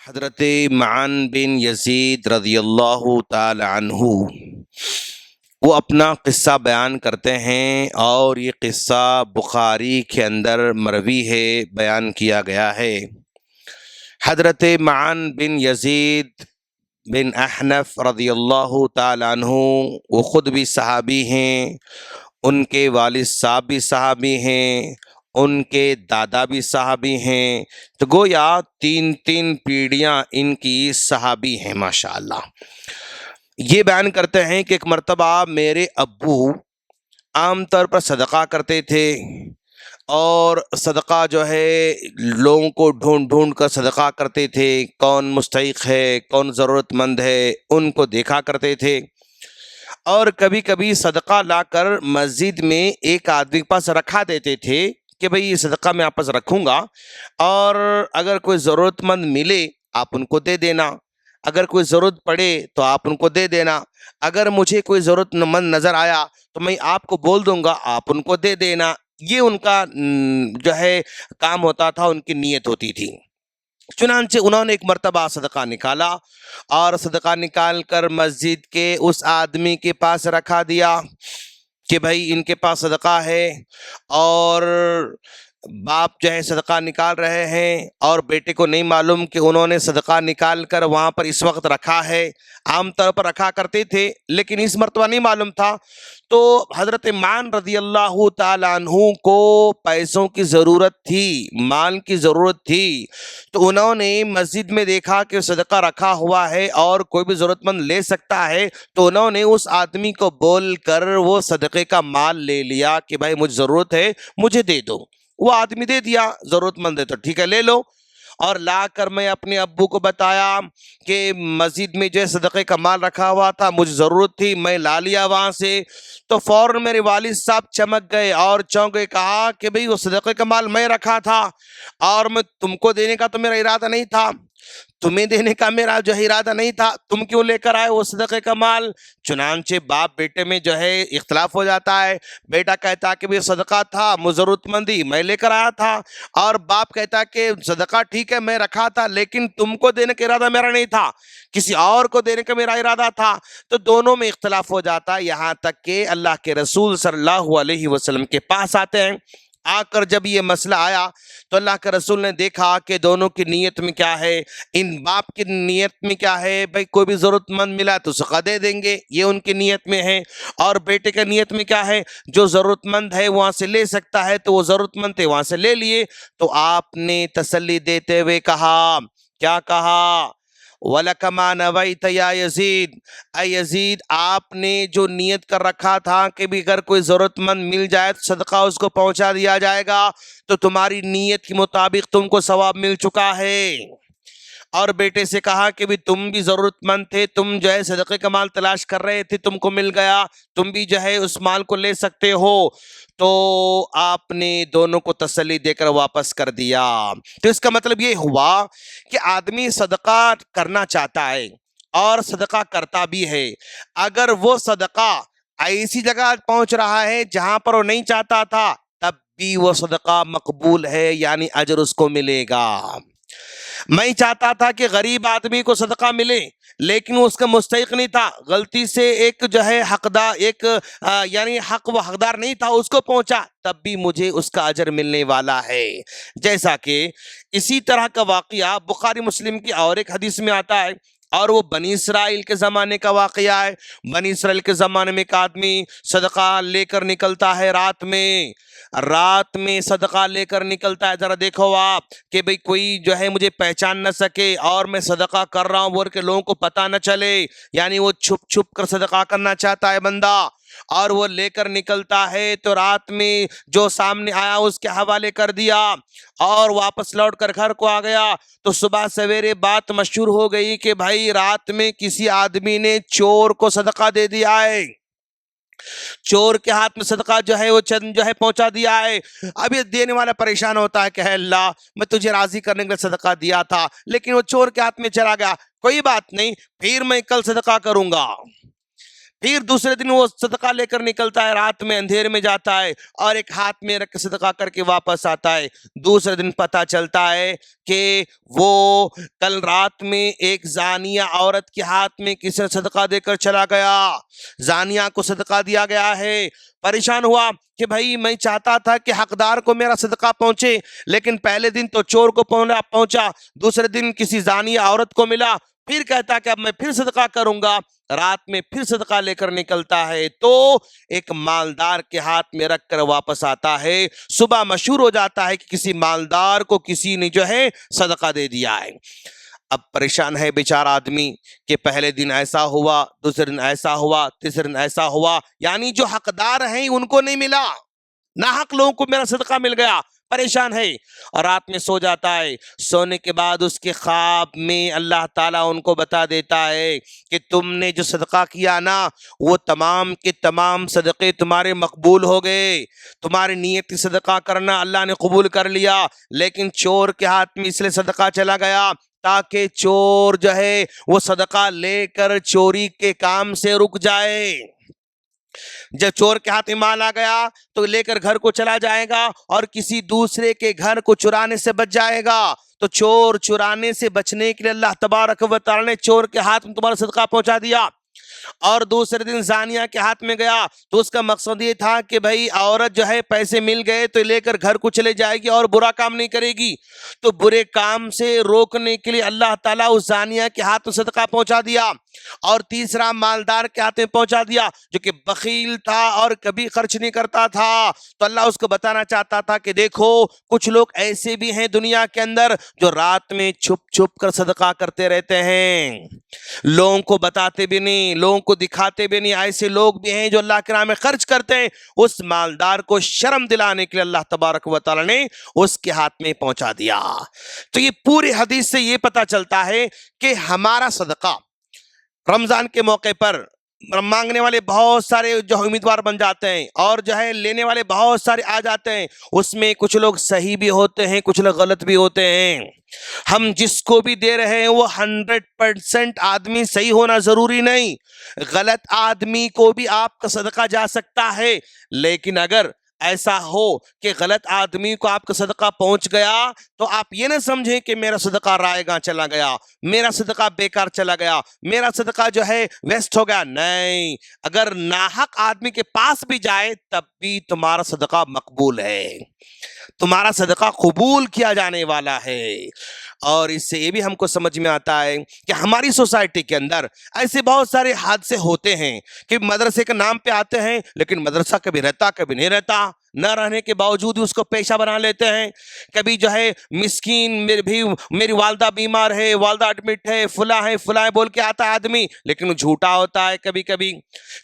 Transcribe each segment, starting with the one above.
حضرت معن بن یزید رضی اللہ تعالی عنہ وہ اپنا قصہ بیان کرتے ہیں، اور یہ قصہ بخاری کے اندر مروی ہے، بیان کیا گیا ہے۔ حضرت معن بن یزید بن احنف رضی اللہ تعالی عنہ وہ خود بھی صحابی ہیں، ان کے والد صاحب بھی صحابی ہیں، ان کے دادا بھی صحابی ہیں، تو گویا تین تین پیڑھیاں ان کی صحابی ہیں ماشاءاللہ۔ یہ بیان کرتے ہیں کہ ایک مرتبہ میرے ابو عام طور پر صدقہ کرتے تھے، اور صدقہ جو ہے لوگوں کو ڈھونڈ ڈھونڈ کر صدقہ کرتے تھے، کون مستحق ہے، کون ضرورت مند ہے، ان کو دیکھا کرتے تھے، اور کبھی کبھی صدقہ لا کر مسجد میں ایک آدمی کے پاس رکھا دیتے تھے کہ بھئی یہ صدقہ میں آپ پاس رکھوں گا، اور اگر کوئی ضرورت مند ملے آپ ان کو دے دینا، اگر کوئی ضرورت پڑے تو آپ ان کو دے دینا، اگر مجھے کوئی ضرورت مند نظر آیا تو میں آپ کو بول دوں گا، آپ ان کو دے دینا۔ یہ ان کا جو ہے کام ہوتا تھا، ان کی نیت ہوتی تھی۔ چنانچہ انہوں نے ایک مرتبہ صدقہ نکالا، اور صدقہ نکال کر مسجد کے اس آدمی کے پاس رکھا دیا کہ بھائی ان کے پاس صدقہ ہے، اور باپ جو ہے صدقہ نکال رہے ہیں، اور بیٹے کو نہیں معلوم کہ انہوں نے صدقہ نکال کر وہاں پر اس وقت رکھا ہے۔ عام طور پر رکھا کرتے تھے، لیکن اس مرتبہ نہیں معلوم تھا۔ تو حضرت معن رضی اللہ تعالیٰ عنہ کو پیسوں کی ضرورت تھی، مال کی ضرورت تھی، تو انہوں نے مسجد میں دیکھا کہ صدقہ رکھا ہوا ہے اور کوئی بھی ضرورت مند لے سکتا ہے، تو انہوں نے اس آدمی کو بول کر وہ صدقے کا مال لے لیا کہ بھائی مجھے ضرورت ہے، مجھے دے دو۔ وہ آدمی دے دیا، ضرورت مند ہے تو ٹھیک ہے لے لو۔ اور لا کر میں اپنے ابو کو بتایا کہ مسجد میں جو صدقے کا مال رکھا ہوا تھا، مجھے ضرورت تھی، میں لا لیا وہاں سے۔ تو فوراً میرے والد صاحب چمک گئے اور چونک گئے، کہا کہ بھئی وہ صدقے کا مال میں رکھا تھا، اور میں تم کو دینے کا تو میرا ارادہ نہیں تھا، تمہیں دینے کا میرا جو ہے ارادہ نہیں تھا، تم کیوں لے کر آئے وہ صدقے کا مال؟ چنانچہ باپ بیٹے میں جو ہے اختلاف ہو جاتا ہے۔ بیٹا کہتا کہ بھی صدقہ تھا، ضرورت مندی میں لے کر آیا تھا، اور باپ کہتا کہ صدقہ ٹھیک ہے میں رکھا تھا، لیکن تم کو دینے کا ارادہ میرا نہیں تھا، کسی اور کو دینے کا میرا ارادہ تھا۔ تو دونوں میں اختلاف ہو جاتا ہے، یہاں تک کہ اللہ کے رسول صلی اللہ علیہ وسلم کے پاس آتے ہیں۔ آ کر جب یہ مسئلہ آیا تو اللہ کے رسول نے دیکھا کہ دونوں کی نیت میں کیا ہے۔ ان باپ کی نیت میں کیا ہے، بھئی کوئی بھی ضرورت مند ملا تو صدقہ دے دیں گے، یہ ان کی نیت میں ہے، اور بیٹے کی نیت میں کیا ہے، جو ضرورت مند ہے وہاں سے لے سکتا ہے تو وہ ضرورت مند تھے وہاں سے لے لیے۔ تو آپ نے تسلی دیتے ہوئے کہا، کیا کہا؟ وَلَكَ مَا نَوَيْتَ يَا يَزِيدُ، اے یزید آپ نے جو نیت کر رکھا تھا کہ بھی اگر کوئی ضرورت مند مل جائے تو صدقہ اس کو پہنچا دیا جائے گا، تو تمہاری نیت کے مطابق تم کو ثواب مل چکا ہے۔ اور بیٹے سے کہا کہ بھی تم بھی ضرورت مند تھے، تم جو ہے صدقے کا مال تلاش کر رہے تھے، تم کو مل گیا، تم بھی جو ہے اس مال کو لے سکتے ہو۔ تو آپ نے دونوں کو تسلی دے کر واپس کر دیا۔ تو اس کا مطلب یہ ہوا کہ آدمی صدقہ کرنا چاہتا ہے اور صدقہ کرتا بھی ہے، اگر وہ صدقہ ایسی جگہ پہنچ رہا ہے جہاں پر وہ نہیں چاہتا تھا، تب بھی وہ صدقہ مقبول ہے، یعنی اجر اس کو ملے گا۔ میں چاہتا تھا کہ غریب آدمی کو صدقہ ملے، لیکن اس کا مستحق نہیں تھا، غلطی سے ایک جو ہے حقدار، ایک یعنی حق و حقدار نہیں تھا، اس کو پہنچا، تب بھی مجھے اس کا اجر ملنے والا ہے۔ جیسا کہ اسی طرح کا واقعہ بخاری مسلم کی اور ایک حدیث میں آتا ہے، اور وہ بنی اسرائیل کے زمانے کا واقعہ ہے۔ بنی اسرائیل کے زمانے میں ایک آدمی صدقہ لے کر نکلتا ہے، رات میں صدقہ لے کر نکلتا ہے۔ ذرا دیکھو آپ کہ بھئی کوئی جو ہے مجھے پہچان نہ سکے اور میں صدقہ کر رہا ہوں بول کے لوگوں کو پتہ نہ چلے، یعنی وہ چھپ چھپ کر صدقہ کرنا چاہتا ہے بندہ، اور وہ لے کر نکلتا ہے تو رات میں جو سامنے آیا اس کے حوالے کر دیا، اور واپس لوٹ کر گھر کو آ گیا۔ تو صبح سویرے بات مشہور ہو گئی کہ بھائی رات میں کسی آدمی نے چور کو صدقہ دے دیا ہے، چور کے ہاتھ میں صدقہ جو ہے وہ چند جو ہے پہنچا دیا ہے۔ اب یہ دینے والا پریشان ہوتا ہے کہ اے اللہ میں تجھے راضی کرنے کے لیے صدقہ دیا تھا، لیکن وہ چور کے ہاتھ میں چلا گیا، کوئی بات نہیں، پھر میں کل صدقہ کروں گا۔ پھر دوسرے دن وہ صدقہ لے کر نکلتا ہے، رات میں اندھیرے میں جاتا ہے اور ایک ہاتھ میں رکھ کے صدقہ کر کے واپس آتا ہے۔ دوسرے دن پتہ چلتا ہے کہ وہ کل رات میں ایک زانیہ عورت کے ہاتھ میں کسی نے صدقہ دے کر چلا گیا، زانیہ کو صدقہ دیا گیا ہے۔ پریشان ہوا کہ بھائی میں چاہتا تھا کہ حقدار کو میرا صدقہ پہنچے، لیکن پہلے دن تو چور کو پہنچا، دوسرے دن کسی زانیہ عورت کو ملا، پھر کہتا کہ اب میں پھر صدقہ کروں گا، رات میں پھر صدقہ لے کر نکلتا ہے تو ایک مالدار کے ہاتھ میں رکھ کر واپس آتا ہے۔ صبح مشہور ہو جاتا ہے کہ کسی مالدار کو کسی نے جو ہے صدقہ دے دیا ہے۔ اب پریشان ہے بیچارہ آدمی کہ پہلے دن ایسا ہوا، دوسرے دن ایسا ہوا، تیسرے دن ایسا ہوا، یعنی جو حقدار ہیں ان کو نہیں ملا، ناحق لوگوں کو میرا صدقہ مل گیا۔ پریشان ہے اور رات میں سو جاتا ہے۔ سونے کے بعد اس کے خواب میں اللہ تعالیٰ ان کو بتا دیتا ہے کہ تم نے جو صدقہ کیا نا وہ تمام کے تمام صدقے تمہارے مقبول ہو گئے، تمہاری نیت صدقہ کرنا اللہ نے قبول کر لیا، لیکن چور کے ہاتھ میں اس لیے صدقہ چلا گیا تاکہ چور جو ہے وہ صدقہ لے کر چوری کے کام سے رک جائے۔ جب چور کے ہاتھ میں مال آ گیا تو لے کر گھر کو چلا جائے گا اور کسی دوسرے کے گھر کو چرانے سے بچ جائے گا۔ تو چور چرانے سے بچنے کے لیے اللہ تبارک و تعالی نے چور کے ہاتھ میں تمہارا صدقہ پہنچا دیا۔ اور دوسرے دن زانیہ کے ہاتھ میں گیا تو اس کا مقصد یہ تھا کہ بھائی عورت جو ہے پیسے مل گئے تو لے کر گھر کو چلے جائے گی اور برا کام نہیں کرے گی، تو برے کام سے روکنے کے لیے اللہ تعالیٰ اس زانیہ کے ہاتھ میں صدقہ پہنچا دیا۔ اور تیسرا مالدار کے ہاتھ میں پہنچا دیا جو کہ بخیل تھا اور کبھی خرچ نہیں کرتا تھا، تو اللہ اس کو بتانا چاہتا تھا کہ دیکھو کچھ لوگ ایسے بھی ہیں دنیا کے اندر جو رات میں چھپ چھپ کر صدقہ کرتے رہتے ہیں، لوگوں کو بتاتے بھی نہیں، لوگوں کو دکھاتے بھی نہیں، ایسے لوگ بھی ہیں جو اللہ کے راہ میں خرچ کرتے ہیں۔ اس مالدار کو شرم دلانے کے لیے اللہ تبارک و تعالی نے اس کے ہاتھ میں پہنچا دیا۔ تو یہ پوری حدیث سے یہ پتہ چلتا ہے کہ ہمارا صدقہ رمضان کے موقع پر مانگنے والے بہت سارے جو امیدوار بن جاتے ہیں اور جو ہے لینے والے بہت سارے آ جاتے ہیں، اس میں کچھ لوگ صحیح بھی ہوتے ہیں، کچھ لوگ غلط بھی ہوتے ہیں۔ ہم جس کو بھی دے رہے ہیں وہ 100% آدمی صحیح ہونا ضروری نہیں، غلط آدمی کو بھی آپ کا صدقہ جا سکتا ہے، لیکن اگر ایسا ہو کہ غلط آدمی کو آپ کا صدقہ پہنچ گیا تو آپ یہ نہ سمجھیں کہ میرا صدقہ رائے گاں چلا گیا، میرا صدقہ بیکار چلا گیا، میرا صدقہ جو ہے ویسٹ ہو گیا۔ نہیں، اگر ناحق آدمی کے پاس بھی جائے تب بھی تمہارا صدقہ مقبول ہے، تمہارا صدقہ قبول کیا جانے والا ہے۔ اور اس سے یہ بھی ہم کو سمجھ میں آتا ہے کہ ہماری سوسائٹی کے اندر ایسے بہت سارے حادثے ہوتے ہیں کہ مدرسے کے نام پہ آتے ہیں لیکن مدرسہ کبھی رہتا کبھی نہیں رہتا، نہ رہنے کے باوجود اس کو پیشہ بنا لیتے ہیں۔ کبھی جو ہے مسکین میری والدہ بیمار ہے، والدہ ایڈمٹ ہے، فلاں ہے فلاں ہے بول کے آتا ہے آدمی، لیکن وہ جھوٹا ہوتا ہے۔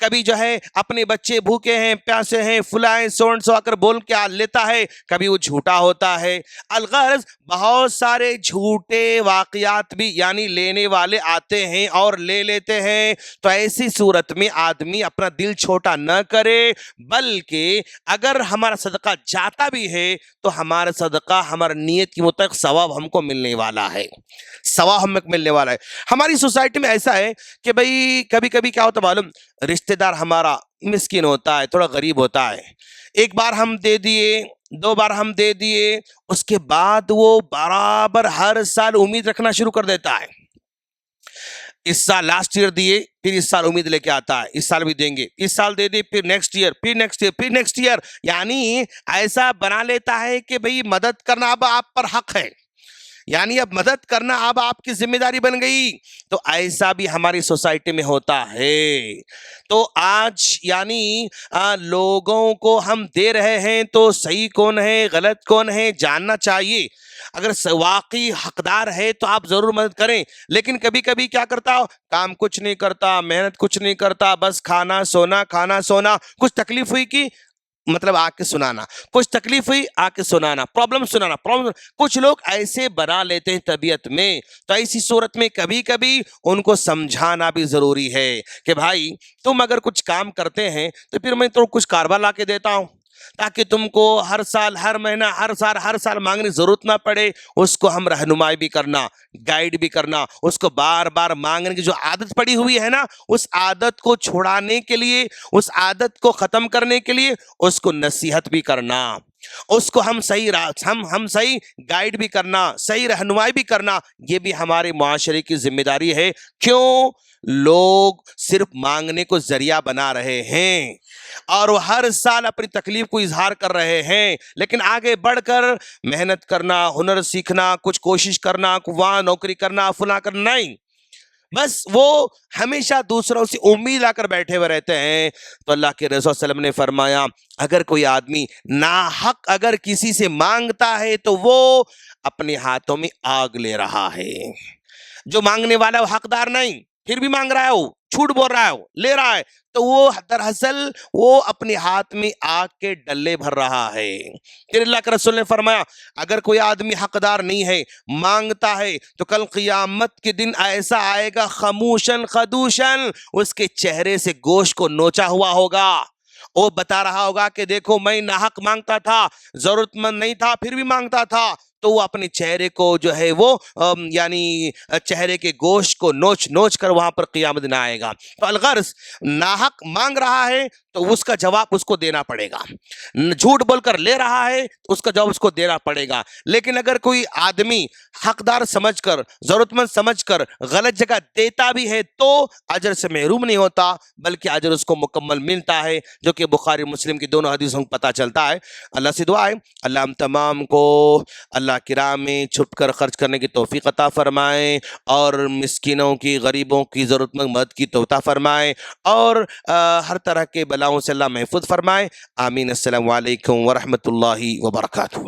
کبھی جو ہے اپنے بچے بھوکے ہیں پیاسے ہیں فلاں سو آ کر بول کے لیتا ہے، کبھی وہ جھوٹا ہوتا ہے۔ الغرض بہت سارے جھوٹے واقعات بھی یعنی لینے والے آتے ہیں اور لے لیتے ہیں۔ تو ایسی صورت میں آدمی اپنا دل چھوٹا نہ کرے، بلکہ اگر ہمارا صدقہ جاتا بھی ہے تو ہمارا صدقہ ہمارا نیت کی مطابق ثواب ہم کو ملنے والا ہے، ثواب ہم کو ملنے والا ہے۔ ہماری سوسائٹی میں ایسا ہے کہ بھئی کبھی کبھی کیا ہوتا معلوم، رشتہ دار ہمارا مسکین ہوتا ہے، تھوڑا غریب ہوتا ہے، ایک بار ہم دے دیے، دو بار ہم دے دیے، اس کے بعد وہ برابر ہر سال امید رکھنا شروع کر دیتا ہے۔ اس سال لاسٹ ایئر دیے، پھر اس سال امید لے کے آتا ہے اس سال بھی دیں گے، اس سال دے دے، پھر نیکسٹ ایئر، پھر نیکسٹ ایئر، پھر نیکسٹ ایئر، یعنی ایسا بنا لیتا ہے کہ بھئی مدد کرنا اب آپ پر حق ہے، یعنی اب مدد کرنا اب آپ کی ذمہ داری بن گئی۔ تو ایسا بھی ہماری سوسائٹی میں ہوتا ہے۔ تو آج یعنی لوگوں کو ہم دے رہے ہیں تو صحیح کون ہے غلط کون ہے جاننا چاہیے۔ اگر واقعی حقدار ہے تو آپ ضرور مدد کریں، لیکن کبھی کبھی کیا کرتا ہو، کام کچھ نہیں کرتا، محنت کچھ نہیں کرتا، بس کھانا سونا، کچھ تکلیف ہوئی کی مطلب آ کے سنانا، کچھ تکلیف ہوئی آ کے سنانا، پرابلم سنانا، کچھ لوگ ایسے بنا لیتے ہیں طبیعت میں۔ تو ایسی صورت میں کبھی کبھی ان کو سمجھانا بھی ضروری ہے کہ بھائی تم اگر کچھ کام کرتے ہیں تو پھر میں تو کچھ کاربار لا کے دیتا ہوں تاکہ تم کو ہر سال ہر مہینہ ہر سال مانگنے کی ضرورت نہ پڑے، اس کو ہم رہنمائی بھی کرنا، گائیڈ بھی کرنا، اس کو بار بار مانگنے کی جو عادت پڑی ہوئی ہے نا، اس عادت کو چھڑانے کے لیے، اس عادت کو ختم کرنے کے لیے اس کو نصیحت بھی کرنا، اس کو ہم صحیح گائیڈ بھی کرنا، صحیح رہنمائی بھی کرنا، یہ بھی ہمارے معاشرے کی ذمہ داری ہے۔ کیوں؟ لوگ صرف مانگنے کو ذریعہ بنا رہے ہیں اور وہ ہر سال اپنی تکلیف کو اظہار کر رہے ہیں، لیکن آگے بڑھ کر محنت کرنا، ہنر سیکھنا، کچھ کوشش کرنا، وہاں نوکری کرنا، فلاں کرنا، نہیں، بس وہ ہمیشہ دوسروں سے امید لا کر بیٹھے ہوئے رہتے ہیں۔ تو اللہ کے رسول صلی اللہ علیہ وسلم نے فرمایا اگر کوئی آدمی ناحق اگر کسی سے مانگتا ہے تو وہ اپنے ہاتھوں میں آگ لے رہا ہے۔ جو مانگنے والا وہ حقدار نہیں، پھر بھی مانگ رہا ہے، وہ جھوٹ بول رہا ہے، وہ لے رہا ہے، تو وہ دراصل وہ اپنے ہاتھ میں آگ کے ڈلے بھر رہا ہے۔ پھر اللہ کے رسول نے فرمایا اگر کوئی آدمی حقدار نہیں ہے، مانگتا ہے، تو کل قیامت کے دن ایسا آئے گا خموشن خدوشن، اس کے چہرے سے گوشت کو نوچا ہوا ہوگا، وہ بتا رہا ہوگا کہ دیکھو میں ناحق مانگتا تھا، ضرورت مند نہیں تھا، پھر بھی مانگتا تھا، تو وہ اپنے چہرے کو جو ہے وہ یعنی چہرے کے گوشت کو نوچ کر وہاں پر قیامت دن آئے گا۔ تو الغرض ناحق مانگ رہا ہے تو اس کا جواب اس کو دینا پڑے گا، جھوٹ بول کر لے رہا ہے تو اس کا جواب اس کو دینا پڑے گا، لیکن اگر کوئی آدمی حقدار سمجھ کر، ضرورت مند سمجھ کر غلط جگہ دیتا بھی ہے تو اجر سے محروم نہیں ہوتا، بلکہ اجر اس کو مکمل ملتا ہے، جو کہ بخاری مسلم کی دونوں حدیثوں کو پتہ چلتا ہے۔ اللہ سے دعا ہے اللہ ہم تمام کو اللہ کی راہ میں چھپ کر خرچ کرنے کی توفیق عطا فرمائے، اور مسکینوں کی، غریبوں کی، ضرورت مند مدد کی توفیق عطا فرمائے، اور ہر طرح کے بلاؤں سے اللہ محفوظ فرمائے۔ آمین۔ السلام علیکم ورحمۃ اللہ وبرکاتہ۔